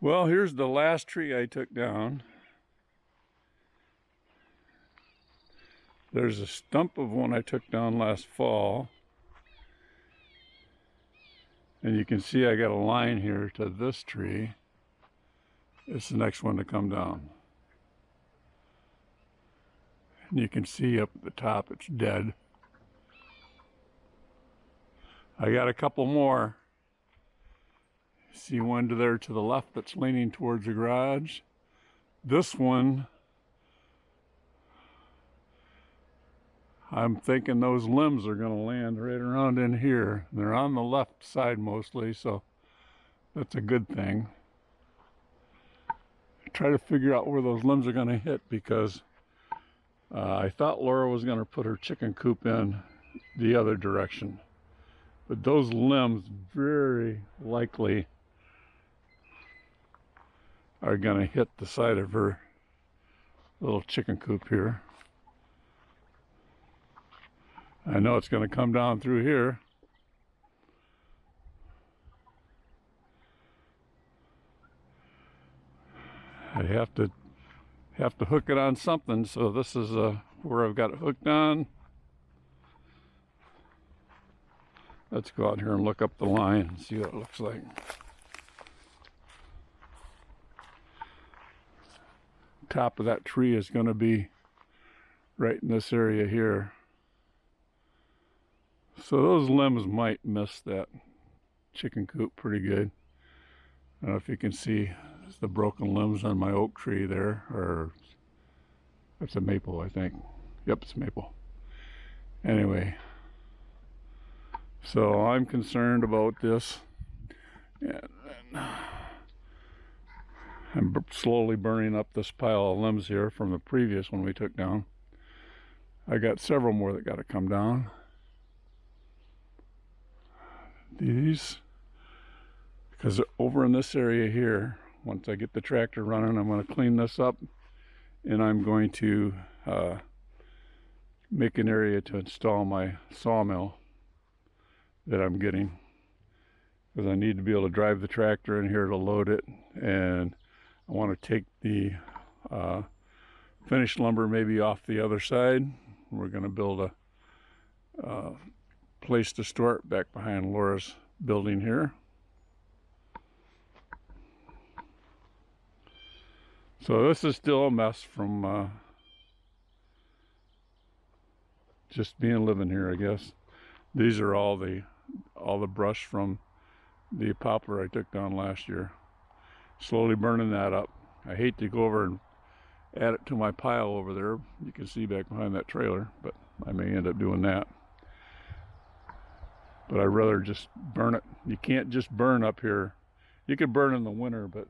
Well, here's the last tree I took down. There's a stump of one I took down last fall. And you can see I got a line here to this tree. It's the next one to come down. And you can see up at the top it's dead. I got a couple more. See one there to the left that's leaning towards the garage. This one, I'm thinking those limbs are going to land right around in here. They're on the left side mostly, so that's a good thing. Try to figure out where those limbs are going to hit, because I thought Laura was going to put her chicken coop in the other direction. But those limbs very likely are going to hit the side of her little chicken coop here. I know it's going to come down through here. I have to hook it on something, so this is where I've got it hooked on. Let's go out here and look up the line and see what it looks like. Top of that tree is going to be right in this area here. So those limbs might miss that chicken coop pretty good. I don't know if you can see the broken limbs on my oak tree there, or that's a maple, I think. Yep, it's maple. Anyway, so I'm concerned about this, and I'm slowly burning up this pile of limbs here from the previous one we took down. I got several more that got to come down. These, because over in this area here, once I get the tractor running, I'm going to clean this up, and I'm going to make an area to install my sawmill that I'm getting, because I need to be able to drive the tractor in here to load it, and I want to take the finished lumber maybe off the other side. We're going to build a place to store it back behind Laura's building here. So this is still a mess from just being living here, I guess. These are all the brush from the poplar I took down last year. Slowly burning that up. I hate to go over and add it to my pile over there. You can see back behind that trailer, but I may end up doing that. But I'd rather just burn it. You can't just burn up here. You could burn in the winter, but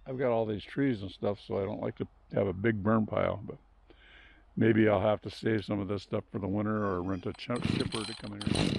I've got all these trees and stuff, so I don't like to have a big burn pile. But maybe I'll have to save some of this stuff for the winter, or rent a chipper to come in here.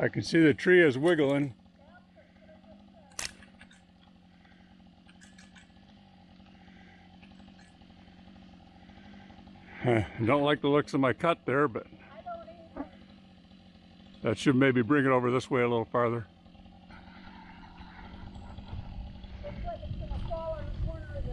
I can see the tree is wiggling. Don't like the looks of my cut there, but that should maybe bring it over this way a little farther. Looks like it's gonna fall on the corner of the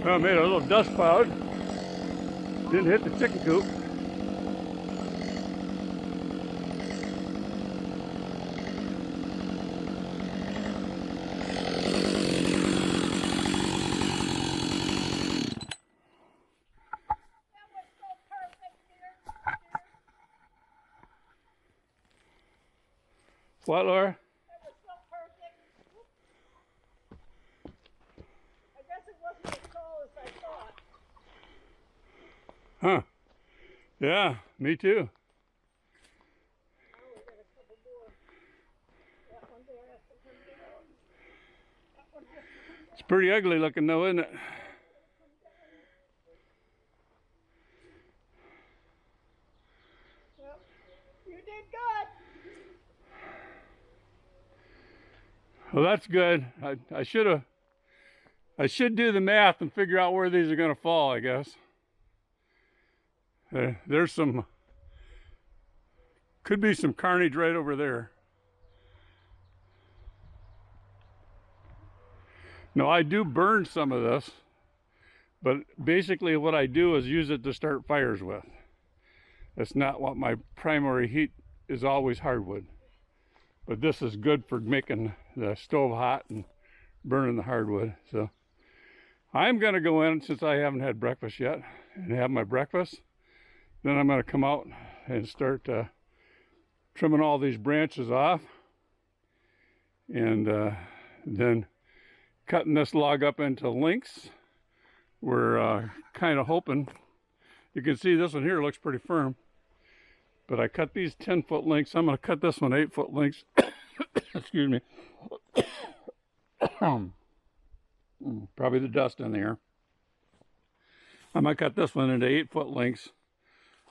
Well, I made a little dust cloud. Didn't hit the chicken coop. What, Laura? That was so perfect. I guess it wasn't as tall as I thought. Huh. Yeah, me too. Now we got a couple more. That one there has to come down. That one has to come down. It's pretty ugly looking though, isn't it? Well, you did good. Well, that's good. I should do the math and figure out where these are going to fall, I guess. There's could be some carnage right over there. Now, I do burn some of this, but basically what I do is use it to start fires with. That's not what my primary heat is, always hardwood. But this is good for making the stove hot and burning the hardwood. So I'm going to go in, since I haven't had breakfast yet, and have my breakfast. Then I'm going to come out and start trimming all these branches off. And then cutting this log up into lengths. We're kind of hoping, you can see this one here looks pretty firm. But I cut these 10-foot lengths. I'm going to cut this one 8-foot lengths. Excuse me. Probably the dust in there. I'm going to cut this one into 8-foot lengths,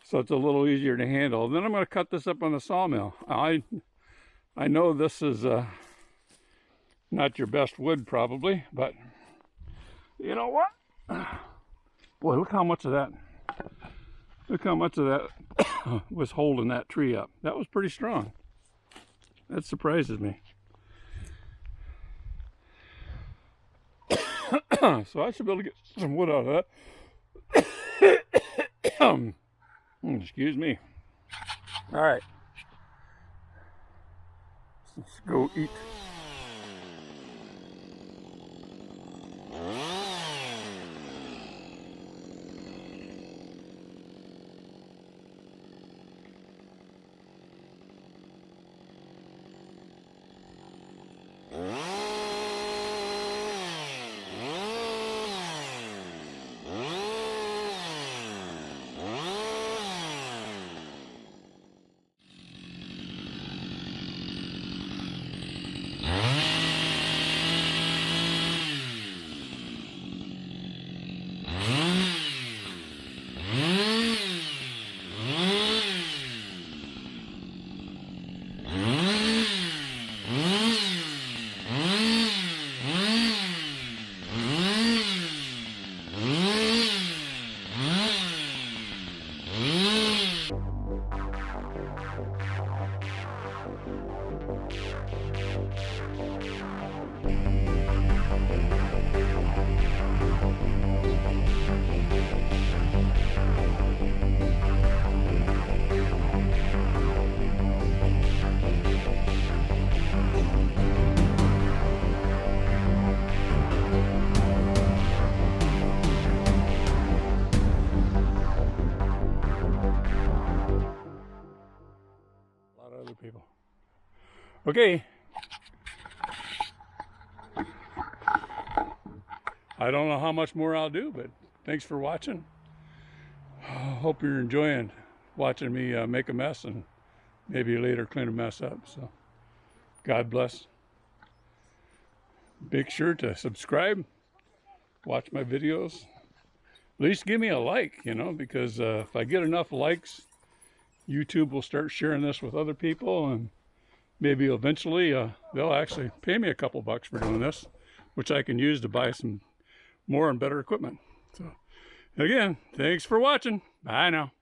so it's a little easier to handle. Then I'm going to cut this up on the sawmill. I know this is not your best wood probably, but you know what? Boy, look how much of that was holding that tree up. That was pretty strong. That surprises me. So I should be able to get some wood out of that. Excuse me. All right. Let's go eat. Okay. I don't know how much more I'll do, but thanks for watching. Hope you're enjoying watching me make a mess and maybe later clean a mess up. So God bless. Make sure to subscribe, watch my videos. At least give me a like, you know, because if I get enough likes, YouTube will start sharing this with other people, and maybe eventually they'll actually pay me a couple bucks for doing this, which I can use to buy some more and better equipment. So again, thanks for watching. Bye now.